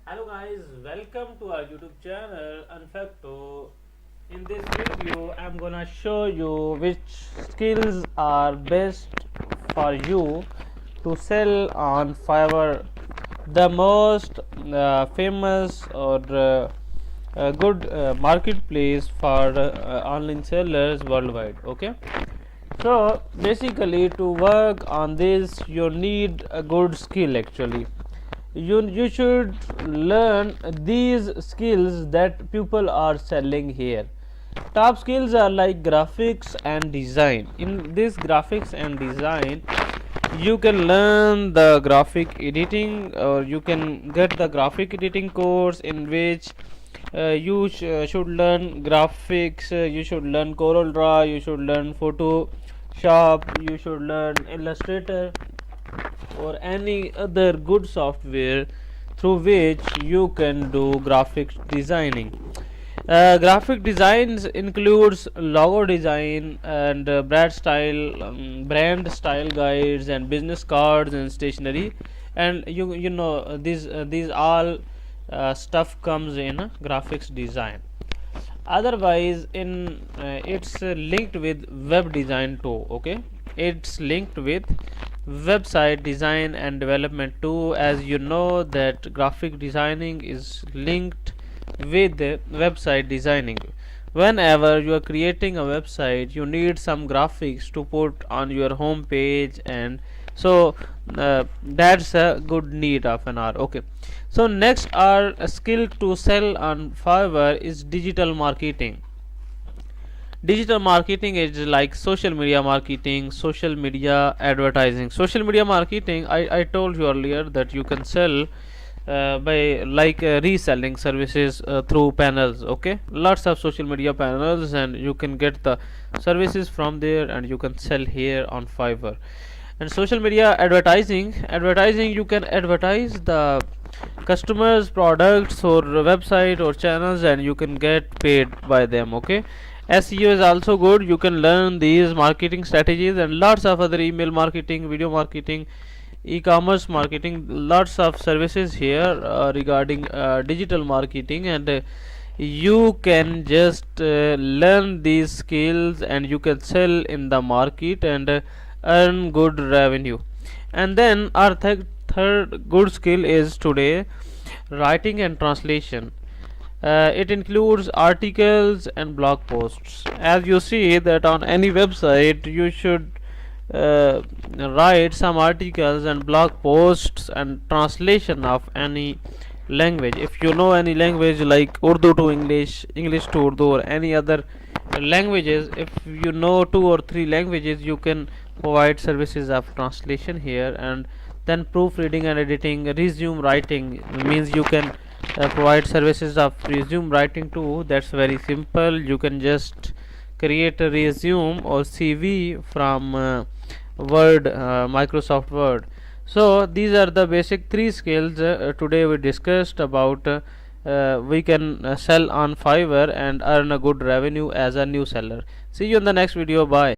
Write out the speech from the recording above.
Hello guys, welcome to our YouTube channel Unfacto. In this video, I'm gonna show you which skills are best for you to sell on Fiverr, the most famous or good marketplace for online sellers worldwide. Okay, so basically, to work on this, you need a good skill actually. You should learn these skills that people are selling here. Top skills are like graphics and design. In this graphics and design, you can learn the graphic editing, or you can get the graphic editing course in which should learn graphics. You should learn Corel Draw, you should learn Photoshop, you should learn Illustrator or any other good software through which you can do graphic designing. Graphic designs includes logo design and brand style guides and business cards and stationery, and you know these all stuff comes in graphics design. Otherwise, in it's linked with web design too. Okay, it's linked with website design and development too, as you know that graphic designing is linked with website designing. Whenever you are creating a website, you need some graphics to put on your home page, and so that's a good need of an hour. Okay, so next, our skill to sell on Fiverr is digital marketing. Digital marketing is like social media marketing, social media advertising. Social media marketing, I told you earlier that you can sell by like reselling services through panels. Okay, lots of social media panels, and you can get the services from there, and you can sell here on Fiverr. And social media advertising, you can advertise the customers products or website or channels, and you can get paid by them. Okay, SEO is also good. You can learn these marketing strategies and lots of other email marketing, video marketing, e-commerce marketing, lots of services here regarding digital marketing, and you can just learn these skills, and you can sell in the market and earn good revenue. And then our third good skill is today writing and translation. It includes articles and blog posts. As you see that on any website, you should write some articles and blog posts and translation of any language. If you know any language like Urdu to English, English to Urdu, or any other languages, if you know 2 or 3 languages, you can provide services of translation here. And then proofreading and editing, resume writing means you can provide services of resume writing too. That's very simple. You can just create a resume or CV from Word, Microsoft Word. So these are the basic 3 skills today we discussed about. We can sell on Fiverr and earn a good revenue as a new seller. See you in the next video. Bye.